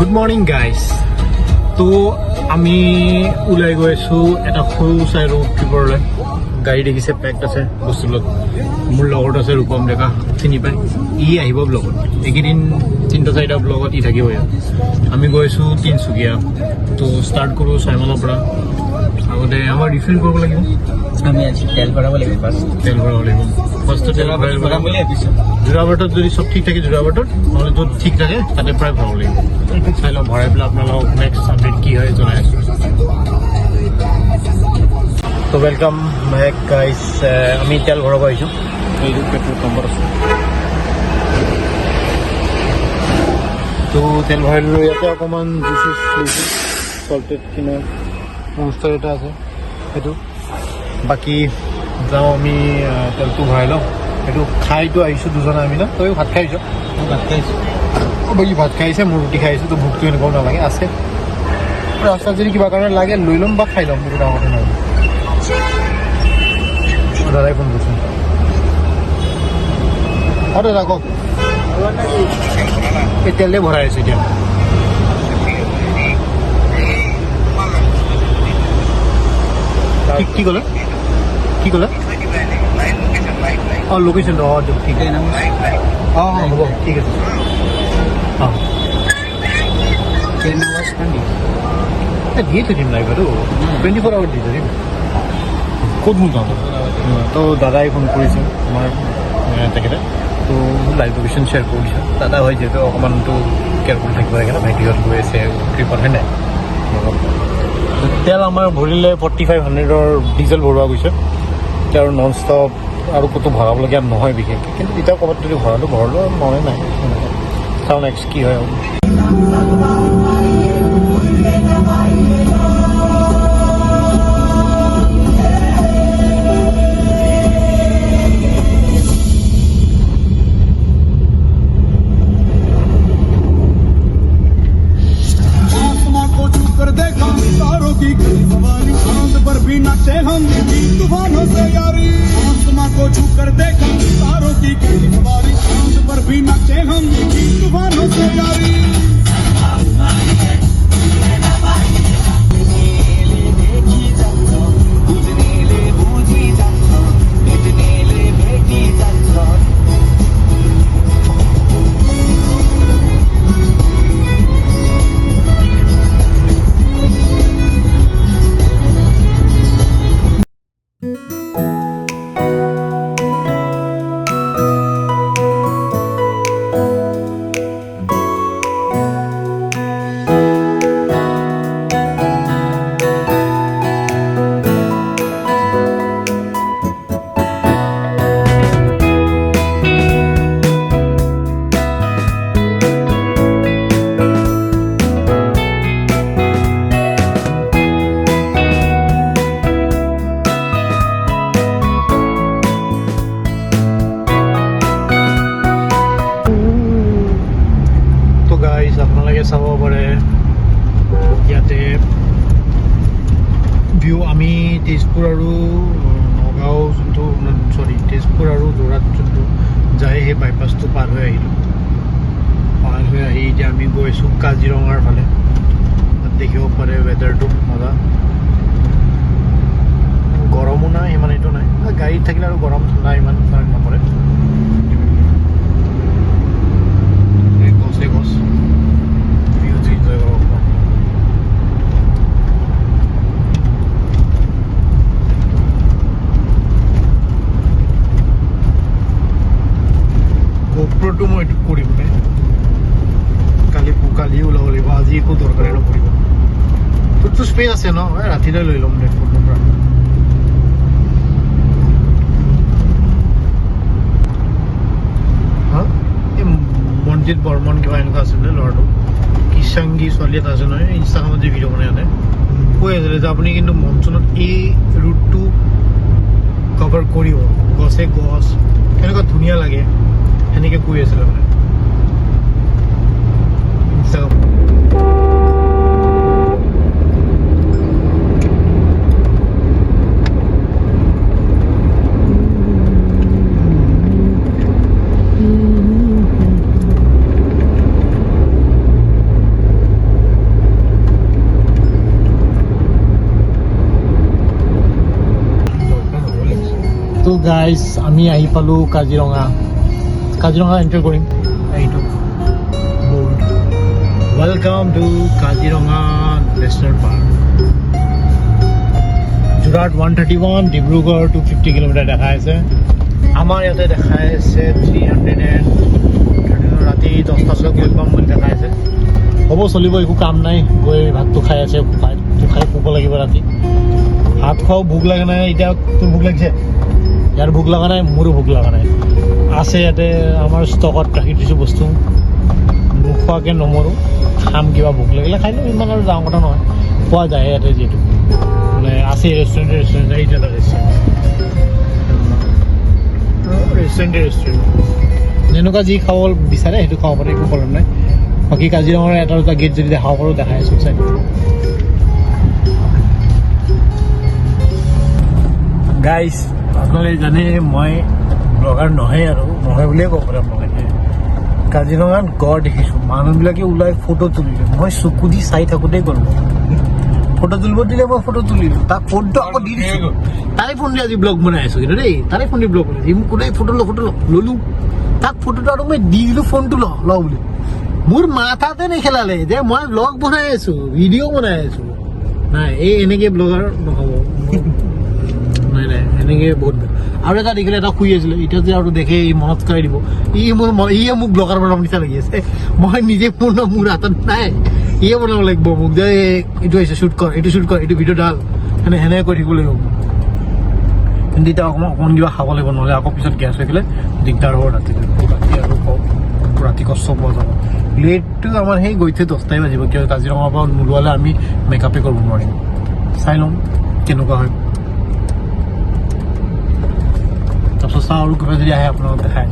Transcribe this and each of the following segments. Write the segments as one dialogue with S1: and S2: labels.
S1: Good morning guys. তো আমি ওলাই গৈ আছোঁ এটা সৰু চাই ৰোড ট্ৰিপলৈ। গাড়ী দেখিছে, পেক্ট আছে বস্তুবিলাক। মোৰ লগত আছে ৰূপম ডেকা, চিনি পাই। ই আহিব ব্লগত, এইকেইদিন 3-4টা ব্লগত ই থাকিব। আমি গৈ আছোঁ তিনিচুকীয়া। তো ষ্টাৰ্ট কৰোঁ চাইমলৰ পৰা। আগতে আমাৰ ৰিফিল কৰিব লাগিব,
S2: আমি আজি তেল ভৰাব লাগিব।
S1: তেল ভৰাব লাগিব। ফাৰ্ষ্টত তেল ভৰাব
S2: বুলি ভাবিছোঁ।
S1: যোৰাবাটত যদি চব ঠিক থাকে যোৰাবাটত, নহ'লে য'ত ঠিক থাকে তাতে প্ৰায় ভৰাব লাগিব। চাই লওঁ, ভৰাই পেলাই আপোনালোকক নেক্সট আপডেট কি হয় জনাই আছোঁ। তো ৱেলকাম বেক গাইজ। আমি তেল ভৰাব আহিছোঁ, এইটো পেট্ৰল পাম্পত আছোঁ। তো তেল ভৰাই দিলোঁ। ইয়াতে অকণমান জুচেছ লৈছোঁ, চল্টেড কিনা মনষ্টাৰ এটা আছে সেইটো। বাকী যাওঁ আমি তেলটো ভৰাই লওঁ। সেইটো খাইতো আহিছোঁ দুজনে আমি ন। তইও ভাত খাই আহিছ?
S2: মই ভাত খাইছোঁ।
S1: বাকী ভাত খাই আহিছে, মোৰ ৰুটি খাই আহিছোঁ। তো ভোকটো এনেকুৱাও নালাগে, আছে। ৰাস্তাত যদি কিবা কাৰণে লাগে লৈ ল'ম বা খাই ল'ম, সেইটো ডাঙৰ কথা নহয়। দাদাই ফোন কৰিছোঁ। আৰু দাদা কওক। এই তেলে ভৰাই আছে এতিয়া। কি ক'লে? কি ক'লে? অঁ লোকেশ্যনটো, অঁ দিয়ক, ঠিক আছে। অঁ অঁ হ'ব, ঠিক আছে। অঁ দিয়ে থৈ দিম লাইভ আৰু 24 আৱাৰ দি থৈ দিম। ক'ত মোৰ গাঁও? তো দাদাই ফোন কৰিছে আমাৰ তেখেতে। তো লাইভ লোকেশ্যন শ্বেয়াৰ কৰি দিছোঁ। দাদা হয় যিহেতু অকণমানতো কেয়াৰফুল থাকিব লাগে ন, ভাইটিহঁত গৈ আছে ট্ৰিপত, হয় নাই? তেল আমাৰ ভৰিলে 4500ৰ ডিজেল ভৰোৱা গৈছে। এতিয়া আৰু নন ষ্টপ আৰু ক'তো ভৰাবলগীয়া নহয় বিশেষকৈ, কিন্তু এতিয়া ক'ৰবাত যদি ভৰালোঁ আৰু মনে নাই। চাওঁ নেক্সট কি হয় আৰু।
S3: पर भी नाचे हम तूफानों से यारी, आसमां को छू कर देखा तारों की कड़ी सवारी, चांद पर भी नाचे हम तूफानों से यारी। আপোনালোকে চাব পাৰে ইয়াতে ভিউ। আমি তেজপুৰ আৰু নগাঁও যোনটো তেজপুৰ আৰু যোৰহাট যোনটো যায় সেই বাইপাছটো পাৰ হৈ আহিলোঁ। পাৰ হৈ আহি এতিয়া আমি গৈ আছোঁ কাজিৰঙাৰ ফালে। তাত দেখিব পাৰে ৱেডাৰটো মজা, গৰমো নাই সিমান, এইটো নাই। গাড়ীত থাকিলে আৰু গৰম ঠাণ্ডা ইমান ফাৰক নপৰে। গছে গছ গোপ্ৰটো মই এইটো কৰিম নে কালি ওলাব লাগিব। আজি একো দৰকাৰে নপৰিব। তোৰতো স্পেচ আছে ন, ৰাতিলৈ লৈ ল'ম দে ফোনটোৰ পৰা। হা এই মনজিত বৰ্মন কিবা এনেকুৱা আছিল নে ল'ৰাটো, কিষাংগী ছোৱালী এটা আছে নহয়, ইনষ্টাগ্ৰামত যে ভিডিঅ' বনাই আনে, কৈ আছিলে যে আপুনি কিন্তু মনচুনত এই ৰুটটো কভাৰ কৰিব। গছে গছ কেনেকুৱা ধুনীয়া লাগে সেনেকৈ কৈ আছিলে মানে ইনষ্টাগ্ৰাম। তো গাইজ আমি আহি পালোঁ কাজিৰঙা এণ্টাৰ কৰিম এইটো board welcome to Kaziranga national park Jorhat 131 Dibrugarh 250 kilometre দেখাই আছে আমাৰ ইয়াতে দেখাই আছে 300 ৰাতি 10টা বজাত গৈ পাম বুলি দেখাই আছে হ'ব চলিব একো কাম নাই গৈ ভাতটো খাই আছে খাই শুব লাগিব ৰাতি ভাত খোৱাও ভোক লাগে নাই এতিয়া তোৰ ভোক লাগিছে ইয়াৰ ভোক লগা নাই মোৰো ভোক লগা নাই আছে ইয়াতে আমাৰ ষ্টকত ৰাখি দিছোঁ বস্তু নোখোৱাকৈ নমৰোঁ খাম কিবা ভোক লাগিলে খাই লওঁ ইমান আৰু ডাঙৰ কথা নহয় পোৱা যায় ইয়াতে যিহেতু মানে আছে ৰেষ্টুৰেণ্ট এইটো এটা ৰেষ্টুৰেণ্ট যেনেকুৱা যি খাব বিচাৰে সেইটো খাব পাৰে একো প্ৰব্লেম নাই বাকী কাজিৰঙাৰ এটা দুটা গেট যদি দেখাব পাৰোঁ দেখাই আছোঁ চাই গাইজ আপোনালোকে জানে মই ব্লগাৰ নহয় আৰু নহয় বুলিয়ে ক'ব পাৰে আপোনালোকে কাজিৰঙাত গড় দেখিছোঁ মানুহবিলাকে ওলাই ফটো তুলিলে মই চকু দি চাই থাকোঁতেই গ'লোঁ ফটো তুলিব দিলে মই ফটো তুলিলোঁ তাক ফটো আকৌ দি দিছোঁ তাৰে ফোন দি আজি ব্লগ বনাই আছোঁ কিন্তু দেই তাৰে ফোন দি ব্লগ বনাইছোঁ মোক কোনে ফটো ল'লোঁ তাক ফটোটো আৰু মই দি দিলোঁ ফোনটো ল বুলি মোৰ মাথাতে নেখেলালে যে মই ব্লগ বনাই আছোঁ ভিডিঅ' বনাই আছোঁ নাই এই এনেকৈ ব্লগাৰ নহ'ব নাই এনেকৈ বহুত আৰু এটা দেখিলে এটা শুই আছিলোঁ এতিয়া যে আৰু দেখে ই মনত কৰাই দিব ইয়ে মোক ব্লগাৰ বনাব নিচিনা লাগি আছে মই নিজে মোৰ হাতত নাই ইয়ে বনাব লাগিব মোক যে এইটো আহিছে শ্বুট কৰ এইটো ভিডিঅ' ডাল সেনেকৈ কৰি থাকিব লাগিব কিন্তু এতিয়া অকণমান কিবা খাব লাগিব নহ'লে আকৌ পিছত গেছ হৈ গ'লে দিগদাৰ হ'ব ৰাতি আৰু ৰাতি কষ্ট পোৱা যাব লেটটো আমাৰ সেই গৈছে 10টাই বাজিব কিয় কাজিৰঙাৰ পৰা নোলোৱালে আমি মেকআপে কৰিব নোৱাৰিম চাই লওঁ কেনেকুৱা হয় তাৰপিছত চাওঁ আৰু কিবা যদি আহে আপোনালোক দেখাই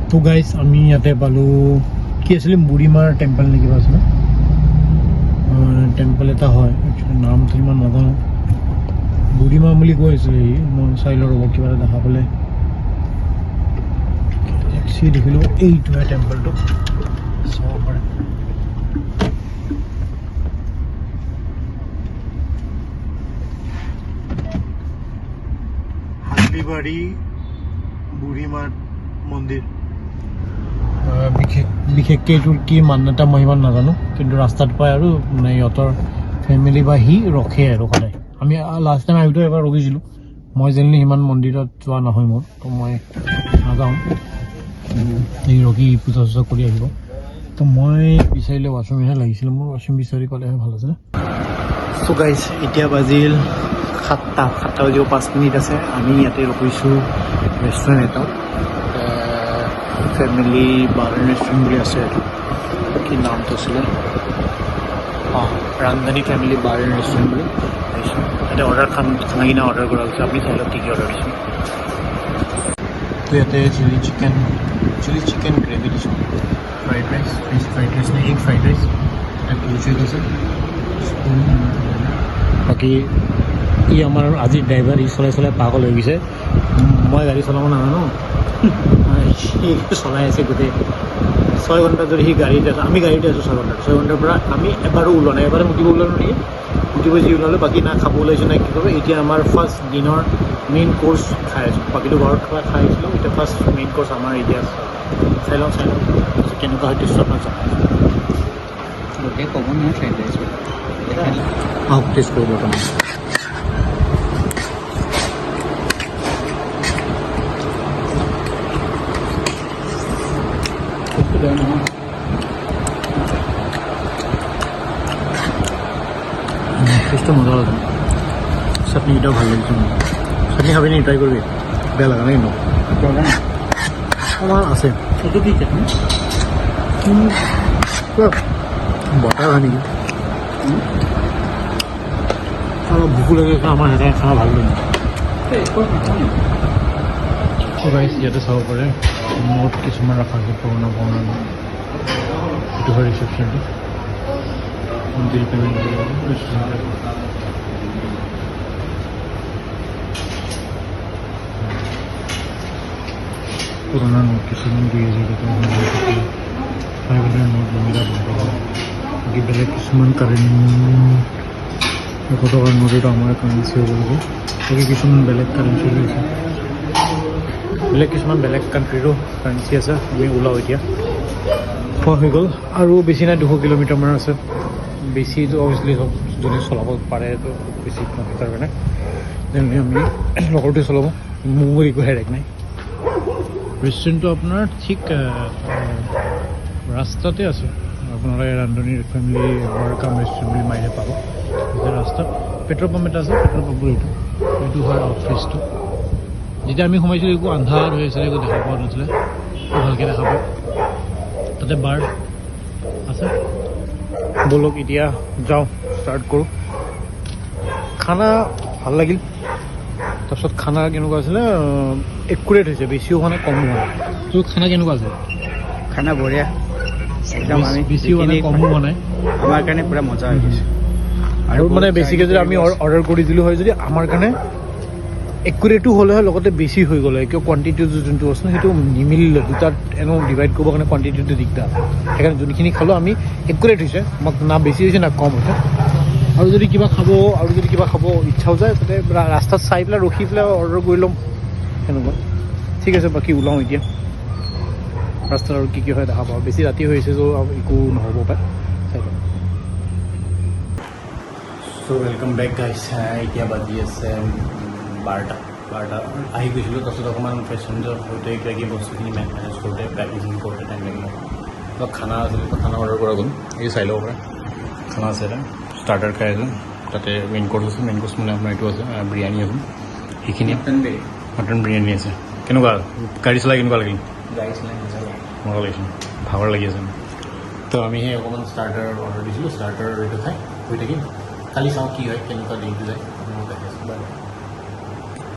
S3: তো গাইজ আমি ইয়াতে পালোঁ কি আছিলে বুঢ়ীমাৰ টেম্পল নে কিবা আছিলে টেম্পল এটা হয় নামটো ইমান নাজানো বুঢ়ীমা বুলি কৈ আছিলে মই চাই লওঁ ৰ'ব কিবা এটা দেখা পালে দেখিলোঁ এইটোহে টেম্পলটো চাব পাৰে হালদিবাৰী বুঢ়ীমাৰ মন্দিৰ বিশেষকৈ এইটোৰ কি মান্যতা মই ইমান নাজানো কিন্তু ৰাস্তাত পাই আৰু মানে ইহঁতৰ ফেমিলি বা সি ৰখে আৰু সদায় আমি লাষ্ট টাইম আহোঁতে এবাৰ ৰখিছিলোঁ মই জেনেৰেলি সিমান মন্দিৰত যোৱা নহয় মোৰ তো মই নাযাওঁ এই ৰখি পূজা চূজা কৰি আহিব তো মই বিচাৰিলে ৱাশ্বৰুমহে লাগিছিলে মোৰ ৱাশ্বৰুম বিচাৰি ক'লেহে ভাল আছিলে চ' গাইজ এতিয়া বাজিল 7টা বাজিব 5 মিনিট আছে আমি ইয়াতে ৰখিছোঁ ৰেষ্টুৰেণ্ট এটা ফেমিলি বাৰ ৰেষ্টুৰেণ্ট বুলি আছে এইটো কি নামটো আছিলে ৰান্ধনী ফেমিলি বাৰ ৰেষ্টুৰেণ্ট বুলি আহিছোঁ ইয়াতে খানা কিনা অৰ্ডাৰ কৰা হৈছে আপুনি চাই লওক কি কি অৰ্ডাৰ দিছোঁ তো ইয়াতে চিলি চিকেন গ্ৰেভি দিছোঁ fried rice veg fried rice নে এগ ফ্ৰাইড ৰাইচ এটা কুলচেক আছে বাকী ই আমাৰ আজি ড্ৰাইভাৰ ই চলাই পাগল হৈ গৈছে মই গাড়ী চলাব নাজানো সি চলাই আছে গোটেই 6 ঘণ্টা ধৰি সি গাড়ীতে আছোঁ আমি গাড়ীতে আছোঁ 6 ঘণ্টাৰ পৰা আমি এবাৰো ওলোৱা নাই এবাৰে মুতিব ওলালোঁ নেকি মুতিব যি ওলালোঁ বাকী না খাব ওলাইছোঁ নাই কি কৰিব এতিয়া আমাৰ ফাৰ্ষ্ট দিনৰ মেইন কোৰ্চ খাই আছোঁ বাকীটো ঘৰত খাই আহিছিলোঁ এতিয়া ফাৰ্ষ্ট মেইন কোৰ্চ আমাৰ এতিয়া চাই লওঁ কেনেকুৱা হয় টেষ্টত নাযাওঁ
S2: গোটেই ক'ব নহয় ফ্ৰাইড ৰাইচ
S3: আহক টেষ্ট কৰিব কাৰণে টেষ্টটো মজা লাগে চাটনিকেইটাও ভাল লাগিছে চাটনি খাবি নেকি ট্ৰাই কৰিবি বেয়া লগা নাই কিন্তু আমাৰ আছে
S2: এইটো কি চাটনি
S3: বটাৰ হয় নেকি অলপ ভোকো লাগে আমাৰ সেনেকৈ খানা ভাল লাগে গাইজ ইয়াতে চাব পাৰে নোট কিছুমান ৰখা আছে পুৰণা এইটো হয় ৰিচেপশ্যনটো বিল পেমেণ্ট পুৰণা নোট কিছুমান 2000 টকা 500 নোট মহিলা বন্ধ কৰা বাকী বেলেগ কিছুমান কাৰেণ্ট 100 টকাৰ নোট আমাৰ কাৰেঞ্চি হ'ব লাগে বাকী কিছুমান বেলেগ কাৰেঞ্চি লৈছে বেলেগ কিছুমান বেলেগ কাণ্ট্ৰিৰো কাৰেঞ্চি আছে আমি ওলাওঁ এতিয়া খোৱা হৈ গ'ল আৰু বেছি নাই 200 কিলোমিটাৰমান আছে বেছিটো অভিয়াছলি চব যোনে চলাব পাৰেতো বেছি নহয় তাৰ কাৰণে যেনে আমি লগৰটোৱে চলাব মোৰ একো হেৰেক নাই ৰেষ্টুৰেণ্টটো আপোনাৰ ঠিক ৰাস্তাতে আছে আপোনালোকে ৰান্ধনীৰ ফেমিলি ৱেলকাম ৰেষ্টুৰেণ্ট বুলি মাৰিলে পাব এতিয়া ৰাস্তাত পেট্ৰল পাম্প এটা আছে পেট্ৰল পাম্পৰ এইটো হয় আউটফেচটো যেতিয়া আমি সোমাইছিলোঁ একো আন্ধাৰ হৈ আছিলে একো দেখা পোৱা নাছিলে ভালকৈ দেখা পাওঁ তাতে বাৰ আছে ব'লক এতিয়া যাওঁ ষ্টাৰ্ট কৰোঁ খানা ভাল লাগিল তাৰপিছত খানা কেনেকুৱা আছিলে একুৰেট হৈছে বেছিও হোৱা নাই কমো হোৱা নাই তোৰ খানা কেনেকুৱা আছিল
S2: খানা বঢ়িয়া একদম আমি
S3: বেছিও হোৱা নাই কমো হোৱা নাই
S2: আমাৰ কাৰণে পুৰা মজা হৈ গৈছে
S3: আৰু মানে বেছিকৈ যদি আমি অৰ্ডাৰ কৰি দিলোঁ হয় যদি আমাৰ কাৰণে একুৰেটো হ'লে হয় লগতে বেছি হৈ গ'লে কিয় কোৱাণ্টিটিটো যোনটো আছে সেইটো নিমিলিলে দুটাত এনেও ডিভাইড কৰিবৰ কাৰণে কোৱাণ্টিটিটো দিগদাৰ সেইকাৰণে যোনখিনি খালোঁ আমি একুৰেট হৈছে আমাক না বেছি হৈছে না কম হৈছে আৰু যদি কিবা খাব ইচ্ছাও যায় তাতে ৰাস্তাত চাই পেলাই ৰখি পেলাই অৰ্ডাৰ কৰি ল'ম সেনেকুৱা ঠিক আছে বাকী ওলাওঁ এতিয়া ৰাস্তাত আৰু কি হয় দেখা পাওঁ বেছি ৰাতি হৈ আছে চ' একো নহ'ব পাৰে চাই লওঁ চ' ৱেলকাম বেক গাইছ এতিয়া বাজি আছে 12টা আহি গৈছিলোঁ তাৰপিছত অকণমান পেচেঞ্জাৰ সৈতে কিবা কিবি বস্তুখিনি মেনেজ কৰোঁতে পেকেজিং কৰোঁতে টাইম লাগিলে অলপ খানা আছিলে খানা অৰ্ডাৰ কৰা গ'ল এই চাই ল'ব পাৰে খানা আছে এটা ষ্টাৰ্টাৰ খাই আছোঁ তাতে মেইন কোৰ্চ আছে মেইন কোৰ্চ মানে আপোনাৰ এইটো আছে বিৰিয়ানী আছে সেইখিনি মটন বিৰিয়ানী আছে কেনেকুৱা গাড়ী চলাই কেনেকুৱা লাগিল মজা লাগিছে ভাগৰ লাগি আছে তো আমি সেই অকণমান ষ্টাৰ্টাৰ অৰ্ডাৰ দিছিলোঁ ষ্টাৰ্টাৰ এইটো খাই হৈ থাকিম কালি চাওঁ কি হয় কেনেকুৱা দিনটো যায়